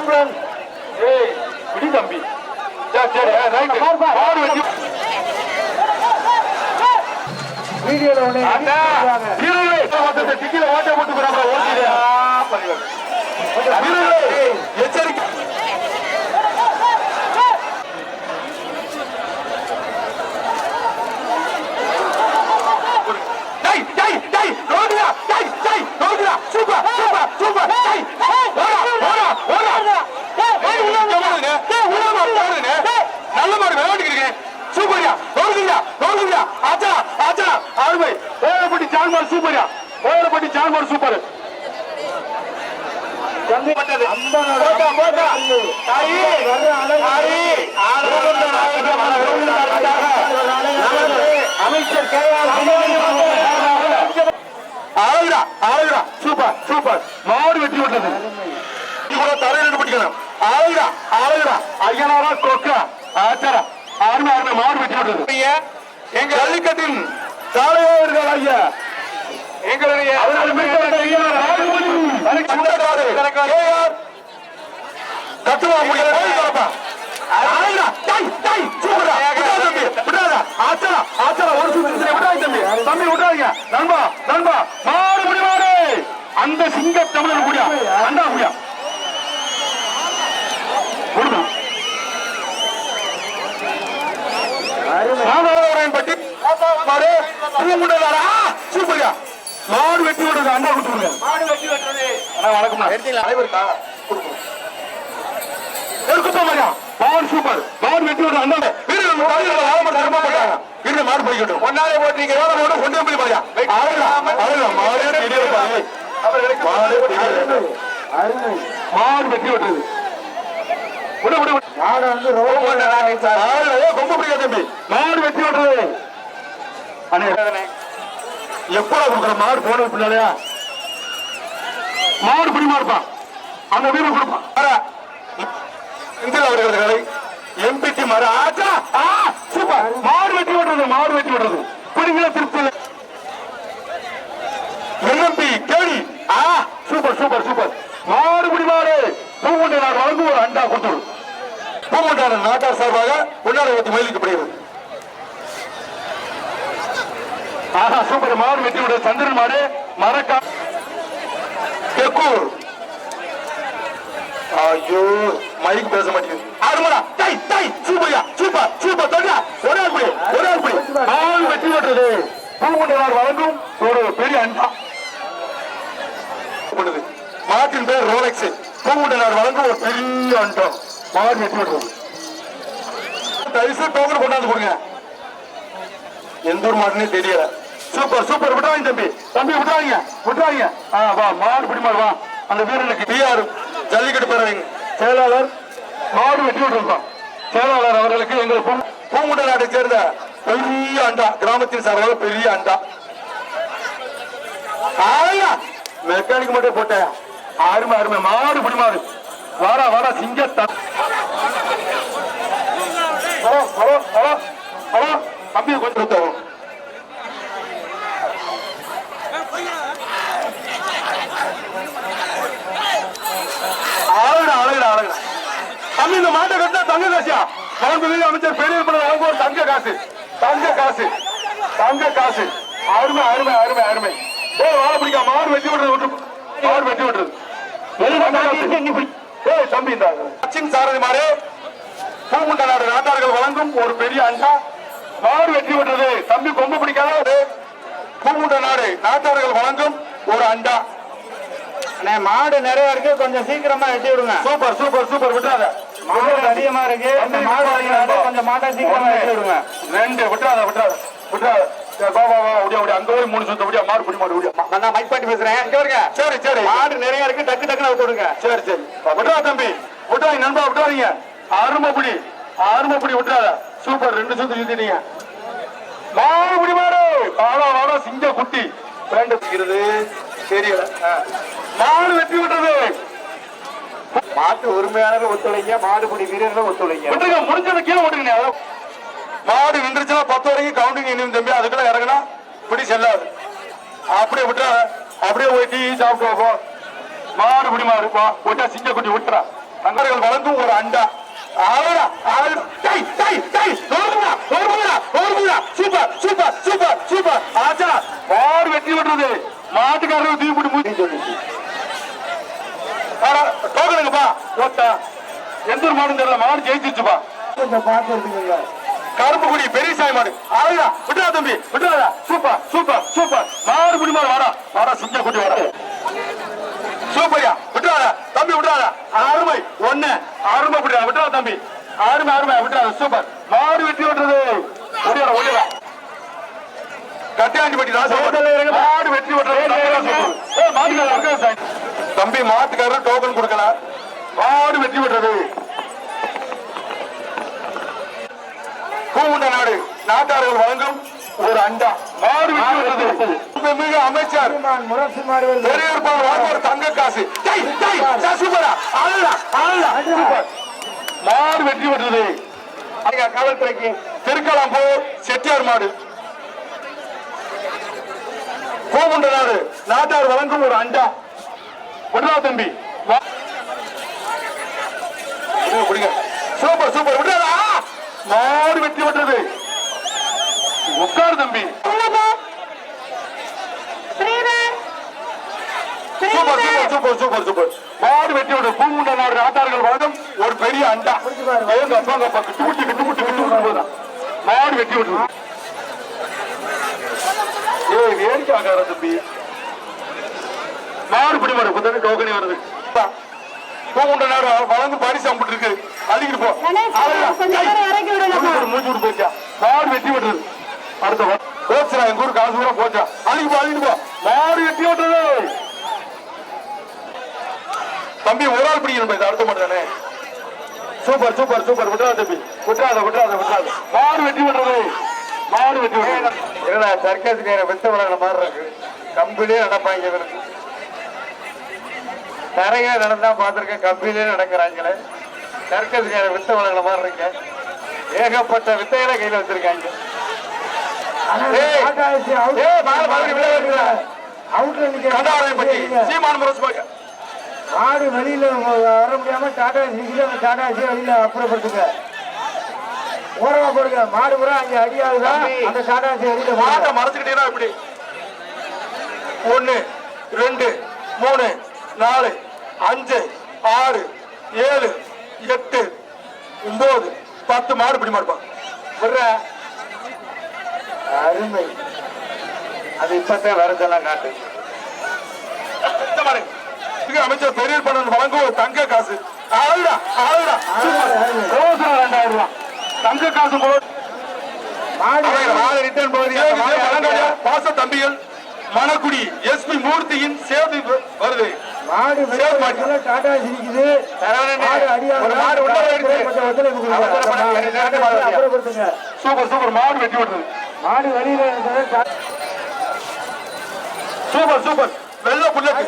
Champion. ஏய் விடி தம்பி. சரி ரைட். மாடு வெட்டி வீடியோல ஒண்ணே வீரர்களே ஓட்டத்தை டிக்கில ஓட்ட போட்டு போறாங்க. ஓட்டிடு வீரர்களே எச்சரிக்கை. Super super super. நல்ல மாடு விளையாட்டு சூப்பரியா. ஆச்சா ஆச்சா அருமை. ஓரப்பட்டி சான்மார் சூப்பரியா. ஓரப்பட்டி சான்மார் சூப்பர். அமைச்சர் சூப்பர் சூப்பர். மாடு வெட்டி விட்டது தலையிட்டு பிடிக்கணும். ஐயனாரா கொக்கா ஆச்சாரா அருமை அருமை. மாடு வெட்டி விட்டது. எங்க ஜல்லிக்கட்டின் தலைவர்கள் ஐயா எங்களுடைய கட்டுவா முடியாது. நண்பா நண்பா மாடு முடிவாடு. அந்த சிங்க தமிழர் முடியா அண்டா முடியா பட்டி சூப்பரியா. மாடு வெட்டி விடுறது அண்டா கொடுத்துருங்க. மாடு வெட்டி விட்டுறது வணக்கம் அனைவருக்கா சூப்பர். மாடு வெட்டி விடுறது அண்டா வீரர்கள் மாடு போய்கிட்டோம். ஒன்னாலே போட்டீங்க கொண்டு போய் பாருங்க. மாடு வெட்டி விட்டுறது ரொம்ப பிடிக்காது தம்பி. மாடு வெட்டி விட்டுறது எப்படா கொடுக்குற மாடு போன பின்னாலயா மாடு பிடிமா இருப்பான். அந்த வீரர் கொடுப்பான். அவர்களை எம்பிடி மாறு ஆச்சா சூப்பர். மாடு வெட்டி விடுறது மாடு வெட்டி விடுறது பிடிக்கிற திருப்தி. எம்பி கேடி சூப்பர் சூப்பர் சூப்பர். மாடு பிடிமாறு பூங்குண்ட நாடு வழங்கும் ஒரு அண்டா கொடுத்துரு. பூங்குண்டான நாட்டார் சார்பாக உன்னாரை ஊற்றி மயிலிக்கப்படுகிறது. ஆஹா சூப்பர். மாடு வெட்டி விடுறது சந்திரன் மாடு மரக்கா தெக்கூர். ஐயோ மைக் பேச மாட்டேங்குது. ஆறுமடா tie tie சூப்பரியா super super. Thonda ஒரே புடி மாடு வெட்டி விடுறது பூங்குண்ட நாடு வழங்கும் ஒரு பெரிய அண்டா. மாட்டின் பேர் ரோலெக்ஸ். பூங்குண்ட நாடு வழங்கும் ஒரு பெரிய அண்டம். மாடு வெட்டி விடுறது. தரிசு டோக்கன் கொண்டாந்து கொடுங்க. எந்த ஒரு மாடுனே தெரியல. Super super. விட்டுறாங்க தம்பி தம்பி விட்டுறாங்க விட்டுறாங்க. வா மாடு பிடி மாடு வா. அந்த வீரனுக்கு பிஆர் ஜல்லிக்கட்டு பேரவைங்க செயலாளர் மாடு வெட்டி விட்டுருக்கோம். செயலாளர் அவர்களுக்கு எங்களுக்கு பூங்குண்ட நாட்டை சேர்ந்த பெரிய அண்டா கிராமத்தின் சார்பாக பெரிய அண்டா. மெக்கானிக் மட்டும் போட்டேன். அருமை அருமை. மாடு பிடி மாடு வாடா வாடா சிங்கத்தா. ஹலோ ஹலோ ஹலோ ஹலோ தம்பி கொஞ்சம் தம்பி இந்த மாட்டை கட்டினா தங்க காசியா. மாண்புமிகு அமைச்சர் பெரிய தங்க காசு தங்க காசு தங்க காசு. அருமை அருமை அருமை அருமை. வாழ பிடிக்கா. மாடு வெட்டி விடுறது மாடு வெட்டி விடுறது தம்பி. இந்த சாரதி மாடு பூங்குண்ட நாடு நாட்டார்கள் வழங்கும் ஒரு பெரிய அண்டா. மாடு வெட்டி விடுறது தம்பி கொம்பு பிடிக்காத. பூங்குண்ட நாடு நாட்டார்கள் வழங்கும் ஒரு அண்டா. மாடு நிறைய இருக்கு, கொஞ்சம் சீக்கிரமா வெட்டி விடுங்க. Super super super. விட்டுறாத. மாடு அதிகமா இருக்கு. கொஞ்சம் மாட்டை சீக்கிரமா வெட்டி விடுங்க. ரெண்டு விட்டுறாத விட்டுறாத விட்டுறாத. அங்க போய் 3 சுத்த முடியா. மாடு பிடி மாடு நான் மைக் பண்ணி பேசுறேன். சரி சரி. மாடு நிறைய இருக்கு, டக்கு டக்குன்னு விட்டு விடுங்க. சரி சரி விட்டுறா தம்பி விட்டுறாங்க நண்பா விட்டுறாங்க. அருமைப்படி அருமைப்படி விட்டுறாத. சூப்பர். 2 சுத்து சுத்திட்டீங்க. மாடு பிடி மாடு வாடா வாடா சிங்க குட்டி ரெண்டு தெரியல. மாடு வெட்டி விட்டுறது. மாட்டு உரிமையாளர்கள் ஒத்துழைங்க, மாடுபிடி வீரர்கள் ஒத்துழைங்க. விட்டுருங்க முடிஞ்சது கீழே விட்டுருங்க. மாடு நின்றுச்சுன்னா 10 வரைக்கும் கவுண்டிங் இனியும் தம்பி. அதுக்குள்ள இறங்கினா பிடி செல்லாது. அப்படியே விட்டுற. அப்படியே போய் டீ சாப்பிட்டு மாடு பிடி மாடு விட்டா சிங்க குட்டி விட்டுறா. தங்கர்கள் வழங்கும் ஒரு அண்டா. ஆளடா, ஆளடா. டேய், டேய், டேய், நோர்முடா, நோர்முடா, நோர்முடா. Super, super, super, super. ஆச்சா, மாடு வெற்றி பெற்றது. மாட்டுக்காரர்கள் தூக்கி போட்டு மூடி சொல்லிச்சு. டோக்கனுங்கப்பா, ஓட்டா. எந்த ஒரு மாடும் தெரியல, மாடு ஜெயிச்சிருச்சுப்பா. கருப்புக்குடி பெரியசாமி மாடு. ஆளுடா, விட்டுறா தம்பி, விட்டுறாடா. Super, super, super. மாடு குடி மாடு வாடா, வாடா சிங்க குட்டி வாடா. சூப்பர்யா, விட்டுறாடா தம்பி, விட்டுறாடா. அருமை ஒண்ணு, அருமை விட்டுறா, விட்டுறா தம்பி. அருமை, அருமை, விட்டுறாரு. சூப்பர். மாடு வெற்றி விட்டுறது. ஒடியா, ஒடியா. கட்டியாண்டிப்பட்டி ராசா மாடு வெற்றி விட்டுறது. தம்பி மாட்டுக்காரர் டோக்கன் கொடுக்கல. மாடு வெற்றி விட்டுறது. பூவுண்ட நாடு நாட்டார்கள் வழங்கும் ஒரு அண்டா. மாடு வெற்றி விட்டுறது. மிக அமைச்சர் பெரியார் ஒரு தங்க காசு. சூப்பரா, சூப்பர். மாடு வெற்றி விட்டுறது. காவல்துறைக்கு திருக்கலாம்பூர் செட்டியார் மாடு. பூவுண்ட நாடு நாட்டார் வழங்கும் ஒரு அண்டா. விடுறா தம்பி. Super, super. விடுறா. மாடு வெற்றி விட்டுறது. உட்கார் தம்பி. Super, super, super, super, super. மாடு வெற்றி விட்டு பூமுண்ட நாடு நாட்டார்கள் வழங்கும் ஒரு பெரிய அண்டா. மாடு வெற்றி விட்டு வேடிக்கை ஆகார தம்பி. மாடு பிடி மாடு புத்தக டோக்கனி வருது. பூமுண்ட நாடு வழங்கும் பரிசு அம்பிட்டு இருக்கு. அடிக்கிட்டு போ. மூச்சு விட்டு போச்சா. மாடு வெற்றி விட்டுறது. அடுத்த போச்சுடா, எங்க ஊருக்கு காசு கூட போச்சா. அழிக்கு போ, அழிக்கு போ. மாடு வெற்றி விட்டுறது. தம்பி ஒரு ஆள் பிடிக்கணும். அடுத்த மட்டும் தானே. Super, super, super. விட்டுறாத தம்பி, விட்டுறாத, விட்டுறாத, விட்டுறாத. மாடு வெற்றி விட்டுறது. மாடு வெற்றி விட்டுறது. ஏன்னா சர்க்கஸ் நேரம் வித்த வளர்ற மாதிரி இருக்கு. கம்பிலே நடப்பாங்க இவருக்கு. நிறைய நடந்தா பார்த்திருக்கேன். கம்பிலே நடக்கிறாங்களே. சர்க்கஸ் நேரம் வித்த வளர்ற மாதிரி இருக்க. ஏகப்பட்ட வித்தைகளை கையில வச்சிருக்காங்க. மாடு வெளியில வர முடியாம டாடா வெளியில அப்புறப்படுத்துங்க. ஓரமா போடுங்க. மாடு பூரா அங்க அடியாதுதான். அந்த டாடா வெளியில மாட்டை மறைச்சுக்கிட்டீங்கன்னா இப்படி 1 2 3 4 5 6 7 8 9 10 மாடு பிடி மாடுப்பான். அருமை. அது இப்பதான் வரதெல்லாம் காட்டு. அமைச்சர் பெரியர் பண்ண வழங்கும் ஒரு தங்க காசு. 2000 தங்க காசு. பாச தம்பிகள் மணக்குடி எஸ்பி மூர்த்தியின் சேவை வருது. மாடு டாடா சிரிக்குது. Super, super. மாடு வெட்டி விடுறது. மாடு வெளியில சூப்பர், சூப்பர். வெள்ள புல்லட்டு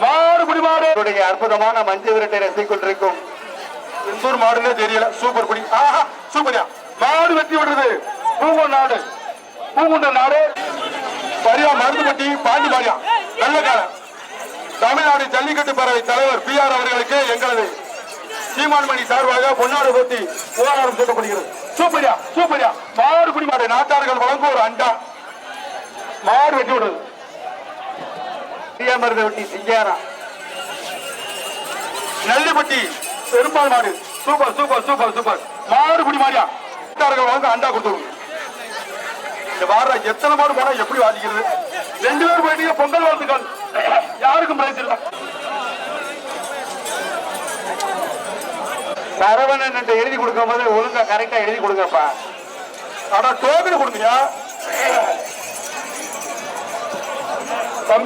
மாடு குடி மாடு. அற்புதமான மஞ்சள் விரட்டை ரசித்துக் கொண்டிருக்கும் எந்தூர் மாடுன்னே தெரியல. சூப்பர் குடி. சூப்பரியா. மாடு வெட்டி விடுறது. பூங்குண்ட நாடு, பூங்குண்ட நாடு பரியா மருந்துப்பட்டி பாண்டி மாரியா வெள்ளக்காரன். தமிழ்நாடு ஜல்லிக்கட்டு பேரவை தலைவர் PR அவர்களுக்கு எங்களது சீமான்மணி சார்பாக பொன்னாடு போட்டி புகாரம் சொல்லப்படுகிறது. சூப்பரியா, சூப்பரியா. மாடு குடி மாடு நாட்டார்கள் வழங்கும் ஒரு அண்டா. மாடு வெட்டி விடுறது. வெட்டி சிங்காரா நெல்லிப்பட்டி பெரும்பால் மாடு. Super, super, super, super. மாடு குடி மாடியா வாங்க அண்டா கொடுத்து வார. எத்தனை மாடு போனா எப்படி வாதிக்கிறது? 2 பேர் போயிட்டீங்க. பொங்கல் வாழ்த்துக்கள். யாருக்கும் பிரைஸ் இல்ல. சரவணன் என்று எழுதி கொடுக்கும் போது ஒழுங்கா கரெக்டா எழுதி கொடுங்கப்பா. ஆனா டோக்கன் கொடுங்க.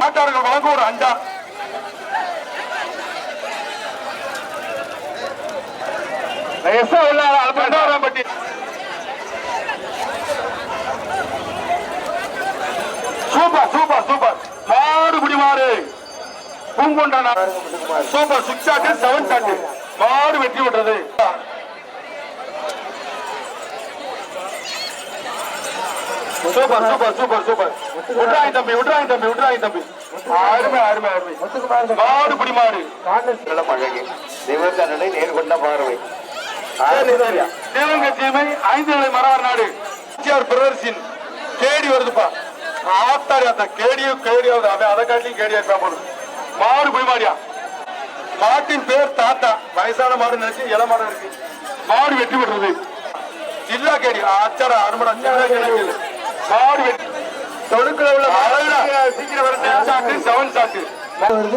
மாட்டார்கள் வழங்க ஒரு அண்டா. பட்டி சூப்பர், சூப்பர், சூப்பர். மாடு குடி மாடு பூங்கொண்டா. சூப்பர். 6 shot 7 shot. மாடு வெற்றி விட்டுறது. Super, super, super, super. விட்றாங்க தம்பி, விட்றாங்க தம்பி, விட்றாங்க தம்பி. அருமை அருமை அருமை முத்துக்குமார் மாடு பிடி மாடு நல்ல பழகு நிபந்தனை நேர்கொண்ட பார்வை சிவகங்கை சீமை 5 நிலை மரவர் நாடு பிரதர்சின் கேடி வருதுப்பா ஆத்தாடி ஆத்தா கேடியாவது அவன் அதை காட்டிலும் கேடியா இருப்பா போதும் மாடு பிடி மாடியா மாட்டின் பேர் தாத்தா வயசான மாடு நினைச்சு இள மாடு இருக்கு மாடு வெட்டி விடுறது ஜில்லா கேடி அச்சாரா அருமடா மாடு வெட்டி தொடுக்கல உள்ள சீக்கிரம் வர செவன் சாட்டு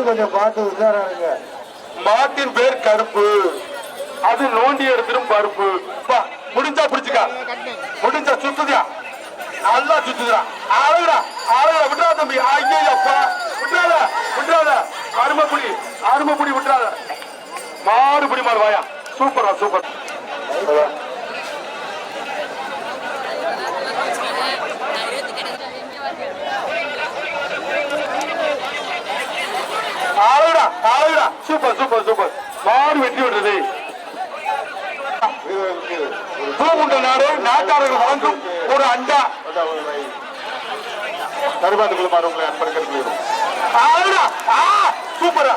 கொஞ்சம் பார்த்து உஷாரானுங்க. மாட்டின் பேர் கருப்பு அது நோண்டி எடுத்துரும் பருப்பு முடிஞ்சா பிடிச்சுக்கா முடிஞ்சா சுத்துதியா நல்லா சுத்துதா ஆளுடா விட்டுறா தம்பி ஐயோ அப்பா விட்டுறாத அருமைப்புடி விட்டுறாத மாறுபடி மாறு வாயா சூப்பரா சூப்பர் ஆளுடா சூப்பர் மாறு வெட்டி விடுறது பூமுண்ட நாடு நாட்டாளர்கள் வழங்கும் ஒரு அண்டா கருபாத்துக்குள்ள மாறு உங்களை அன்பர்கள் சூப்பரா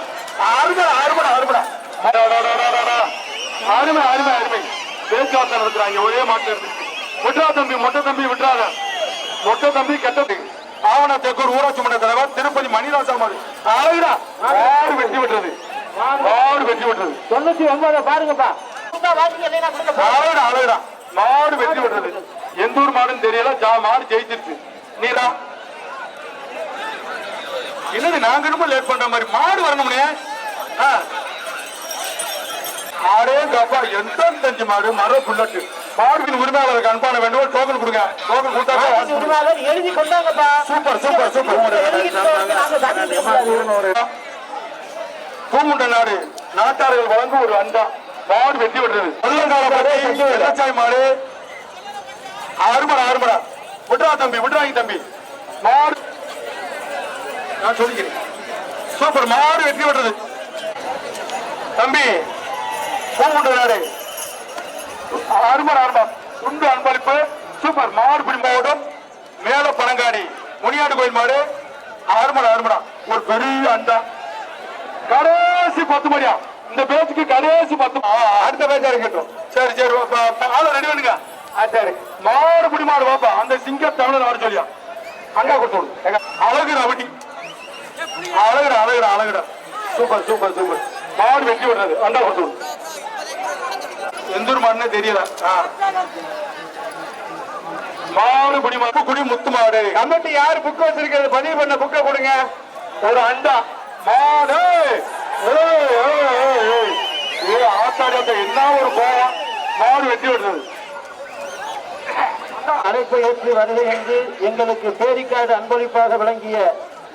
அருமை பேச்சுவார்த்தை நடத்துறாங்க ஒரே மாட்டு விட்டுறா தம்பி மொட்டை தம்பி கெட்டது ஆவண தேக்கூர் ஊராட்சி மன்ற தலைவர் திருப்பதி மணிராசா மாடு மாடு வெட்டி விட்டுறது 99 பாருங்கப்பா மாடு வெட்டி விடுறது எந்த ஊர் மாடுன்னு தெரியல மாடு ஜெயிச்சிருச்சு நீரா என்னது நாங்க ரொம்ப லேட் பண்ற மாதிரி மாடு வரணும்னே ஆடே காப்பா எந்த தஞ்சு மாடு மர புல்லட்டு மாடுக்கு உரிமையாளருக்கு அன்பான வேண்டும் டோக்கன் கொடுங்க டோக்கன் கொடுத்தா எழுதி கொண்டாங்கப்பா. சூப்பர் பூமுண்ட நாடு நாட்டாளர்கள் வழங்கும் ஒரு அண்டா மாடு வெட்டி விடுறது வெள்ளச்சாய் மாடு அருமடா விட்டுறாங்க தம்பி மாடு நான் சொல்லிக்கிறேன் சூப்பர் மாடு வெட்டி விடுறது தம்பி பூமுண்ட நாடு அருமடா துண்டு அன்பளிப்பு சூப்பர் மாடு பிடி மாவட்டம் மேல பனங்காடி முனியாடு கோயில் மாடு அருமடா ஒரு பெரிய அண்டா கடைசி 10 மணியா இந்த பேச்சுக்கு கடைசி 10 அடுத்த பேச்சா இருக்கட்டும் சரி ஆளு ரெடி பண்ணுங்க சரி மாடு பிடி மாடு பாப்பா அந்த சிங்க தமிழர் வர சொல்லியா அண்டா கொடுத்து அழகுடா வட்டி அழகுடா சூப்பர் மாடு வெட்டி விடுறது அண்டா கொடுத்து எந்த ஒரு மாடுன்னு தெரியல மாடு பிடி மாடு குடி முத்து மாடு கமிட்டி யாரு புக் வச்சிருக்கிறது பதிவு பண்ண புக்க கொடுங்க ஒரு அண்டா மாடு ஆத்தாடி என்ன ஒரு கோவம் மாடு வெட்டி விடுறது அழைப்பை ஏற்றி வருகை என்று எங்களுக்கு பேரிக்காடு அன்பளிப்பாக விளங்கிய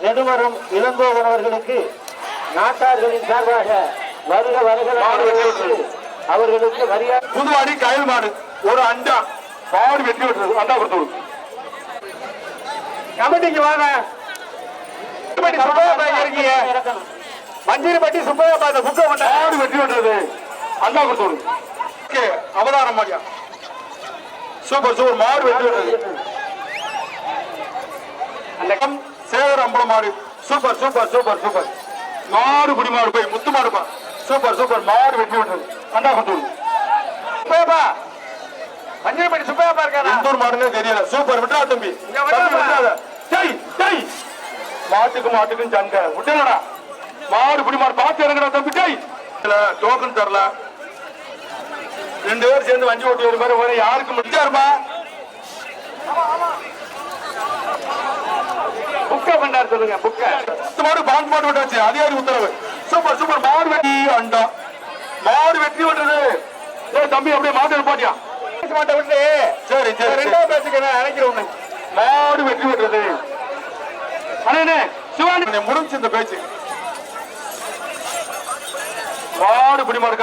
நெடுமரம் இளங்கோவன் அவர்களுக்கு நாட்டார்களின் சார்பாக வருக அவர்களுக்கு மரியாதை. புதுவாடி கயல் மாடு ஒரு அண்டா மாடு வெட்டி விடுறது அண்டா கொடுத்து கமிட்டிக்கு வாங்க மஞ்சள்பட்டி சுப்பையா பார்த்த புக்க மாடு வெட்டி விடுறது அண்டா கொடுத்து அவதாரம் மாடியா சூப்பர் மாடு வெட்டி விடுறது சேகர் அம்பலம் மாடு சூப்பர் மாடு குடி மாடு போய் முத்து மாடுப்பா சூப்பர் மாடு வெட்டி விடுறது அண்டா கொடுத்து சுப்பையாப்பா மஞ்சள்பட்டி சுப்பையாப்பா இருக்கா எந்த ஒரு மாடுன்னே தெரியல சூப்பர் விட்டா தம்பி மாட்டுக்கும் சண்டை விட்டுடா மாடு பிடி மாடு பார்த்து இறங்குறா தம்பி டோக்கன் தரல 2 பேர் சேர்ந்து வண்டி ஓட்டி ஒரு மாதிரி யாருக்கு முடிச்சாருமா புக்க பண்ணாரு சொல்லுங்க புக்க மாடு பாஞ்சு மாடு விட்டாச்சு அதிகாரி உத்தரவு சூப்பர் மாடு வெட்டி அண்டா மாடு வெட்டி விட்டுறது தம்பி அப்படியே மாட்டு பாட்டியா மாட்டை விட்டு சரி 2வது பேச்சுக்கு நினைக்கிறோம் மாடு வெட்டி விட்டுறது அண்ணே சிவானி முடிஞ்சு இந்த பேச்சு மாடு பிடி மாடு